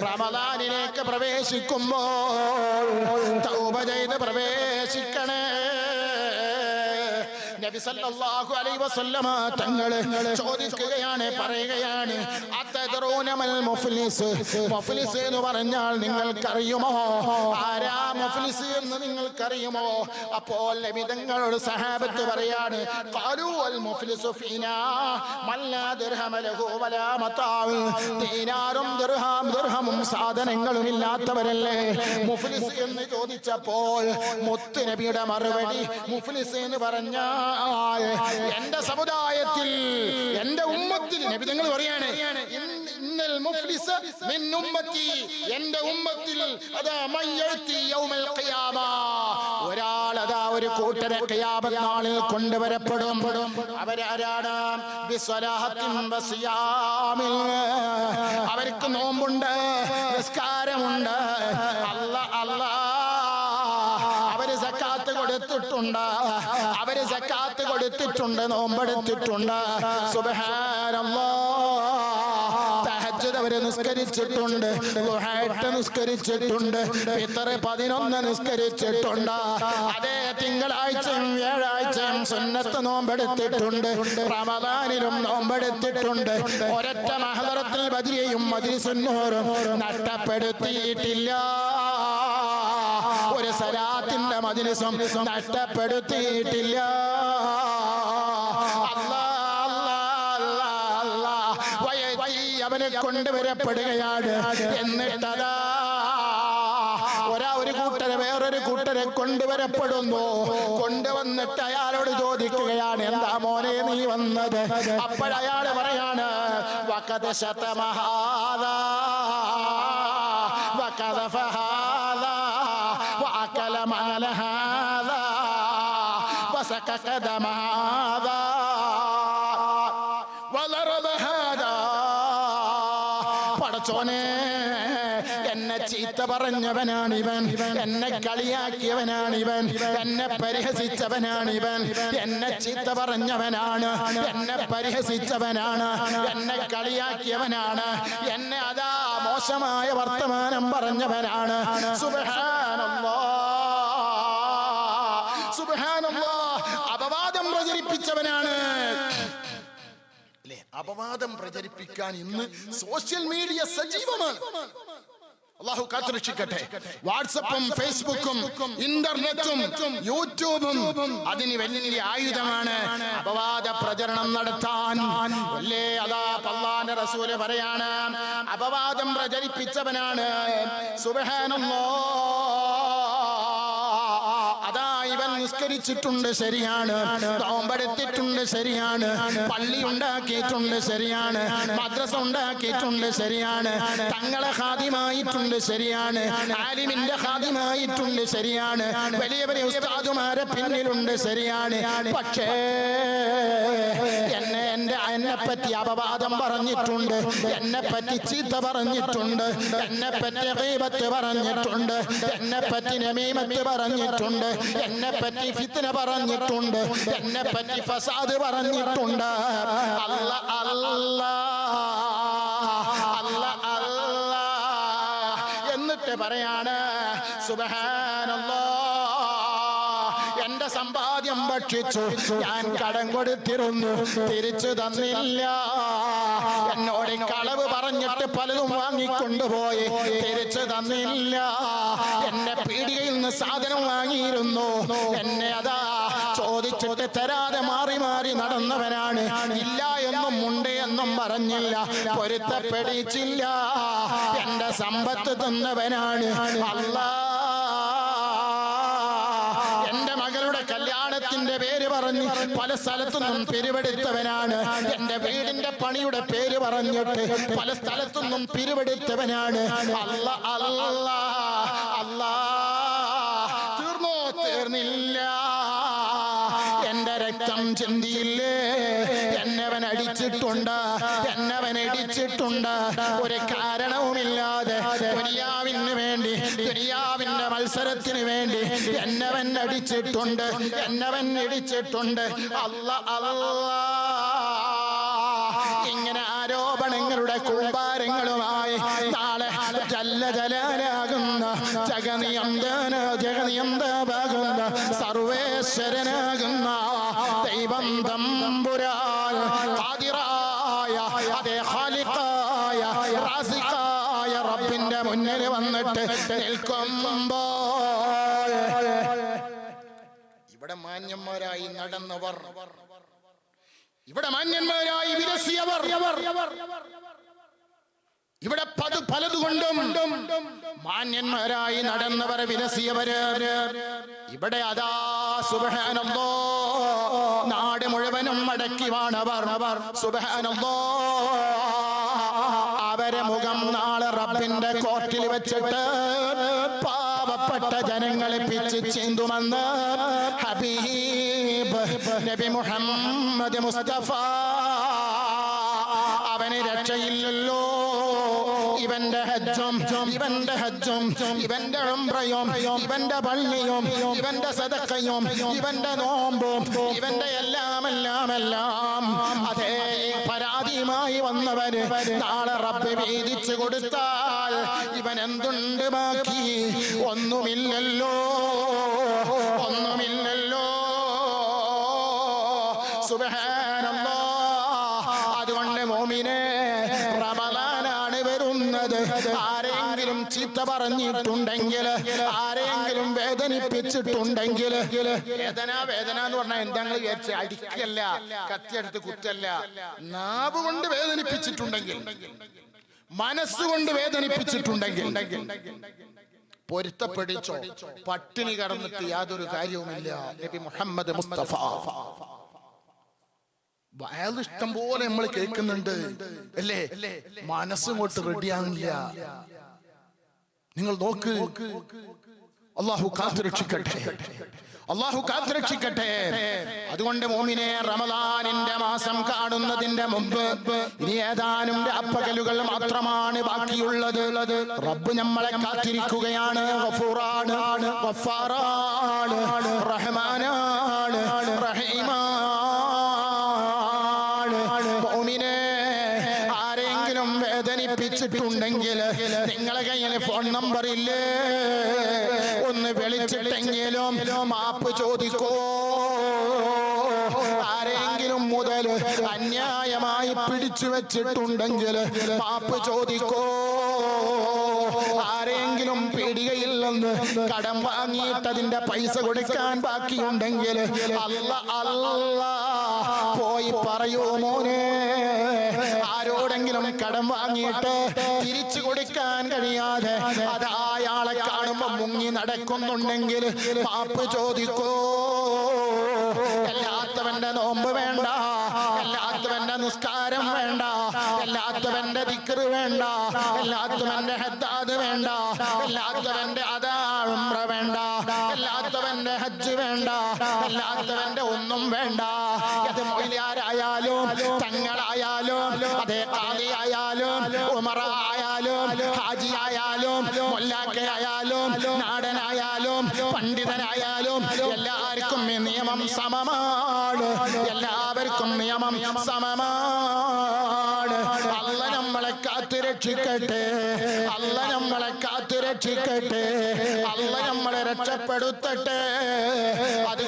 റമദാനിലേക്ക് പ്രവേശിക്കുമ്പോൾ തൗബ ചെയ്ത് പ്രവേശിക്കണേ. നബി സല്ലല്ലാഹു അലൈഹി വസല്ലമ തങ്ങൾ ചോദിക്കുകയാണ്, പറയുകയാണ്, അതദ്റൂന മൽ മുഫ്ലിസ്? മുഫ്ലിസ് എന്ന് പറഞ്ഞാൽ നിങ്ങൾക്കറിയുമോ? ആരാ മുഫ്ലിസ് എന്ന് നിങ്ങൾക്കറിയുമോ? അപ്പോൾ നബി തങ്ങളോട് സഹാബത്ത് പറയാണ്, ഖാലൂ അൽ മുഫ്ലിസു ഫീനാ മൻ ലാ ദിർഹമ ലഹു വലാ മതാഉ. ദീനാറും ദിർഹമും സാധനങ്ങളും ഇല്ലാത്തവരല്ലേ മുഫ്ലിസ് എന്ന് ചോദിച്ചപ്പോൾ മുത്ത് നബിയുടെ മറുപടി, മുഫ്ലിസ് എന്ന് പറഞ്ഞാൽ എന്റെ സമുദായത്തിൽ, എന്റെ ഉമ്മത്തിൽ, നബി തങ്ങൾ പറയാണ്, ഇന്നൽ മുഫ്ലിസ മിൻ ഉമ്മത്തി, എന്റെ ഉമ്മത്തിൽ അതാ മയ്യത്തി യൗമൽ ഖിയാമ, ഒരാൾ അതാ ഒരു കൂട്ടരെ ഖിയാമത്ത് നാളിൽ കൊണ്ടുവരപ്പെടും. അവരാരാണ്? ബിസ്വലാഹത്തിൻ വസിയാമിൽ, അവർക്ക് നോമ്പുണ്ട്, നിസ്കാരമുണ്ട്, അവര് സക്കാത്ത് കൊടുത്തിട്ടുണ്ട്, അവര് സക്കാത്ത് കൊടുത്തിട്ടുണ്ട്, നോമ്പെടുത്തിട്ടുണ്ട്. സുബ്ഹാനല്ലാഹ്, തഹജ്ജുദ് അവര് നിസ്കരിച്ചിട്ടുണ്ട്, ദുഹായിട്ട് നിസ്കരിച്ചിട്ടുണ്ട്, ഫിത്ർ 11 നിസ്കരിച്ചിട്ടുണ്ട്. അതേ തിങ്കളാഴ്ചയും വ്യാഴാഴ്ചയും സുന്നത്ത് നോമ്പെടുത്തിട്ടുണ്ട്, റമദാനിലും നോമ്പെടുത്തിട്ടുണ്ട്. ഒരൊറ്റ മഹദറത്തുൽ ബദ്രിയയും മജ്ലിസുൻ നൂറും നഷ്ടപ്പെടുത്തിയിട്ടില്ല. ഒരു സലാത്തിന്റെ മജ്ലിസും നഷ്ടപ്പെടുത്തിയിട്ടില്ല. അവനെ കൊണ്ടുവരപ്പെടുകയാണ്. എന്നിട്ടതാ ഒരു കൂട്ടരെ വേറൊരു കൂട്ടരെ കൊണ്ടുവരപ്പെടുന്നു. കൊണ്ടുവന്നിട്ട് അയാളോട് ചോദിക്കുകയാണ്, എന്താ മോനെ നീ വന്നത്? അപ്പോഴയാള് പറയാണ്, വഖദ് ശതമ ഹാദാ വഖദഫ ഹാദാ വഅകല മാല ഹാദാ വസക ഖദമ ഹാദാ വദറബ ഹാദാ. പടച്ചോനെ, എന്നെ ചീത്ത പറഞ്ഞവനാണിവൻ, എന്നെ കളിയാക്കിയവനാണിവൻ, എന്നെ പരിഹസിച്ചവനാണിവൻ, എന്നെ ചീത്ത പറഞ്ഞവനാണ്, എന്നെ പരിഹസിച്ചവനാണ്, എന്നെ കളിയാക്കിയവനാണ്, എന്നെ അതാ മോശമായ വർത്തമാനം പറഞ്ഞവനാണ്. സുബ്ഹാനല്ലാഹ്, സുബ്ഹാനല്ലാഹ്, അപവാദം പ്രചരിപ്പിച്ചവനാണ്. അപവാദം പ്രചരിപ്പിക്കാൻ ഇന്ന് സോഷ്യൽ മീഡിയ സജീവമാണ്. അല്ലാഹു കാത്തുരക്ഷിക്കട്ടെ. വാട്സപ്പും ഫേസ്ബുക്കും ഇന്റർനെറ്റും യൂട്യൂബും അതിന് വലിയ ആയുധമാണ് അപവാദ പ്രചരണം നടത്താൻ. അല്ലേ, അതാ അല്ലാഹുവിന്റെ റസൂല് പറയാണ്, അപവാദം പ്രചരിപ്പിച്ചവനാണ്. സുബ്ഹാനല്ലാഹ്, അതാ ഇവൻ നിസ്കരിച്ചിട്ടുണ്ട്, ശരിയാണ്, നോമ്പെടുത്തിട്ടുണ്ട്, ശരിയാണ്, പള്ളി ഉണ്ടാക്കിയിട്ടുണ്ട്, ശരിയാണ്, മദ്രസ ഉണ്ടാക്കിയിട്ടുണ്ട്, ശരിയാണ്, തങ്ങളെ ഖാദിമായിട്ടുണ്ട്, ശരിയാണ്, ആലിമിന്റെ ഖാദിമായിട്ടുണ്ട്, ശരിയാണ്, വലിയ വലിയ ഉസ്താദുമാരെ പിന്നിലുണ്ട്, ശരിയാണ്. പക്ഷേ എന്നെ പറ്റി അപവാദം പറഞ്ഞിട്ടുണ്ട്, എന്നെ പറ്റി ചീത്ത പറഞ്ഞിട്ടുണ്ട്, എന്നെ പറ്റി ഗീബത്ത് പറഞ്ഞിട്ടുണ്ട്, എന്നെ പറ്റി നമീമത്ത് പറഞ്ഞിട്ടുണ്ട്, എന്നെ പറ്റി ഫിത്ന പറഞ്ഞിട്ടുണ്ട്, എന്നെ പറ്റി ഫസാദ് പറഞ്ഞിട്ടുണ്ട്. അല്ലാ അല്ലാ അല്ലാ അല്ലാ എന്നിട്ട് പറയാണ്, സുബ്ഹാനല്ലാഹ്, എന്റെ സമ്പാദ്യം ഭക്ഷിച്ചു, ഞാൻ കടം കൊടുത്തിരുന്നു, തിരിച്ചു തന്നില്ല. എന്നോട് കളവ് പറഞ്ഞിട്ട് പലതും വാങ്ങിക്കൊണ്ടുപോയി, തിരിച്ചു തന്നില്ല. എന്നെ പീടികയിൽ നിന്ന് സാധനം വാങ്ങിയിരുന്നു, എന്നെ അതാ ചോദിച്ചിട്ട് തരാതെ മാറി മാറി നടന്നവനാണ്. ഇല്ല എന്നും ഉണ്ട് എന്നും പറഞ്ഞില്ല, പൊരുത്തപ്പെടിച്ചില്ല. എന്റെ സമ്പത്ത് തന്നവനാണ്. അല്ലാ, എന്റെ മകളുടെ കല്യാണത്തിന്റെ പേര് പറഞ്ഞ് പല സ്ഥലത്തുനിന്നും പിരിവെടുത്തവനാണ്. എന്റെ വീടിന്റെ പണിയുടെ പേര് പറഞ്ഞിട്ട് പല സ്ഥലത്തുനിന്നും പിരിവെടുത്തവനാണ്. അല്ലാ അല്ലാ അല്ലാ, തീർന്നോ? തീർന്നില്ല. എന്റെ രക്തം ചിന്തിയില്ലേ? എന്നവൻ അടിച്ചിട്ടുണ്ട്, എന്നവൻ ഇടിച്ചിട്ടുണ്ട്. ഒരു കാരണവുമില്ലാതെ ദുനിയാവിന് വേണ്ടി, ദുനിയാവിന്റെ മത്സരത്തിന് വേണ്ടി എന്നവൻ അടിച്ചിട്ടുണ്ട്, എന്നവൻ ഇടിച്ചിട്ടുണ്ട്. അല്ലാ അല്ലാ, ഇങ്ങനെ ആരോപണങ്ങളുടെ കൂമ്പാരങ്ങളുമായി നാളെ ജല്ല ജലാലാകുന്ന ജഗനിയന്താകുന്ന സർവേശ്വരനാകുന്ന ദൈവം തമ്പുരാൻ ഖാദിറായ അതേ ഖാലിഖായ റാസിഖായ റബ്ബിന്റെ മുന്നിൽ വന്നിട്ട് നിൽക്കുമ്പോൾ ഇവിടെ മാന്യന്മാരായി നടന്നവർ, ഇവിടെ മാന്യന്മാരായി വിലസിയവർ, ഇവിടെ പലതുകൊണ്ടും മാന്യന്മാരായി നടന്നവർ, വിലസിയവര് ഇവിടെ അതാ സുബ്ഹാനല്ലാഹ് നാട് മുഴുവനും മടക്കിവാണവർ. സുബ്ഹാനല്ലാഹ് അവരെ മുഖം നാളെ റബ്ബിന്റെ കോർട്ടിൽ വെച്ചിട്ട് പാവപ്പെട്ട ജനങ്ങളെ പിച്ച് ചീന്തുമെന്ന് ഹബീബ് നബി മുഹമ്മദ് മുസ്തഫ. അവന് രക്ഷയില്ലല്ലോ. ഇവന്റെ ഹജ്ജും ഇവന്റെ ഉംറയും ഇവന്റെ പള്ളിയും ഇവന്റെ സദഖയും ഇവന്റെ നോമ്പും ഇവന്റെ എല്ലാം അതേ പരാതിയുമായി വന്നവന് നാളെ റബ്ബ് വീതിച്ചു കൊടുത്താൽ ഇവൻ എന്തുണ്ട് ബാക്കി? ഒന്നുമില്ലല്ലോ. സുബ്ഹാനല്ലാഹ്. അതുകൊണ്ട് മോമിനെ, റമളാനാണ് വരുന്നത്. ആരെങ്കിലും ചീത്ത പറഞ്ഞിട്ടുണ്ടെങ്കിൽ, ആരെങ്കിലും വേദനിപ്പിച്ചിട്ടുണ്ടെങ്കിൽ, വേദന എന്ന് പറഞ്ഞാൽ എന്താണ് വിചാരിച്ച? അടിക്കല്ല, കത്തിയെടുത്ത് കുത്തല്ല. നാവ് കൊണ്ട് വേദനിപ്പിച്ചിട്ടുണ്ടെങ്കിൽ, മനസ്സുകൊണ്ട് വേദനിപ്പിച്ചിട്ടുണ്ടെങ്കിൽ പൊരുത്തപ്പെടിച്ചോ. പട്ടിണി കടന്നിട്ട് യാതൊരു കാര്യവുമില്ല. നബി മുഹമ്മദ് മുസ്തഫ. ഇഷ്ടം പോലെ നമ്മൾ കേൾക്കുന്നുണ്ട് അല്ലേ? മനസ്സുകൊണ്ട് റെഡിയാകില്ല. നിങ്ങൾ നോക്ക്, അല്ലാഹു കാത്തുരക്ഷിക്കട്ടെ. അതുകൊണ്ട് മോമിനെ, റമളാനിന്റെ മാസം കാണുന്നതിന്റെ മുമ്പ് ഇനി ഏതാനും രാപ്പകലുകൾ മാത്രമാണ് ബാക്കിയുള്ളത്. റബ്ബ് നമ്മളെ കാത്തിരിക്കുകയാണ്. ഗഫൂറാണ്, ഗഫാറാണ്, റഹ്മാനാണ്, റഹീമാണ്. മോമിനെ, ആരെങ്കിലും വേദനിപ്പിച്ചിട്ടുണ്ടെങ്കിൽ നിങ്ങളെ കയ്യിൽ ഫോൺ നമ്പർ ഇല്ലേ? ഒന്ന് വിളിച്ചിട്ടെങ്കിലും മാപ്പ് ചോദിക്കോ. ആരെങ്കിലും മുതൽ അന്യായമായി പിടിച്ചു വെച്ചിട്ടുണ്ടെങ്കിൽ മാപ്പ് ചോദിക്കോ. ആരെങ്കിലും പീടികയിൽ നിന്ന് കടം വാങ്ങിയിട്ടതിന്റെ പൈസ കൊടുക്കാൻ ബാക്കിയുണ്ടെങ്കിൽ അല്ലാ പോയി പറയൂ മോനെ. ആരോടെങ്കിലും കടം വാങ്ങിയിട്ട് തിരിച്ചു കൊടുക്കാൻ കഴിയാതെ അത് അയാളെ കാണുമ്പോ മുങ്ങി നടക്കുന്നുണ്ടെങ്കിൽ മാപ്പ് ചോദിക്കോ. എല്ലാത്തവന്റെ നോമ്പ് വേണ്ട, എല്ലാത്തവന്റെ നിസ്കാരം വേണ്ട, എല്ലാത്തവന്റെ ദിക്ർ വേണ്ട, എല്ലാത്തവന്റെ ഹദ്ദാദ് വേണ്ട, എല്ലാത്തവന്റെ ഉംറ വേണ്ട, എല്ലാത്തവന്റെ ഹജ്ജ് വേണ്ട, എല്ലാത്തവന്റെ ഒന്നും വേണ്ട. അത് മൊയ്ലിയാരായാലും തങ്ങളായാലും അതേ ഖാദിയായാലും ഉമറ ആയാലും ഹാജി ആയാലും മുല്ലാക്കയായാലും നാടനായാലും പണ്ഡിതനായാലും എല്ലാവർക്കും നിയമം സമമാണ്. എല്ലാവർക്കും നിയമം സമമാണ്. അല്ല നമ്മളെ കാത്തുരക്ഷിക്കട്ടെ. അല്ല നമ്മളെ കാത്തുരക്ഷിക്കട്ടെ. അല്ല നമ്മളെ രക്ഷപ്പെടുത്തട്ടെ. അത്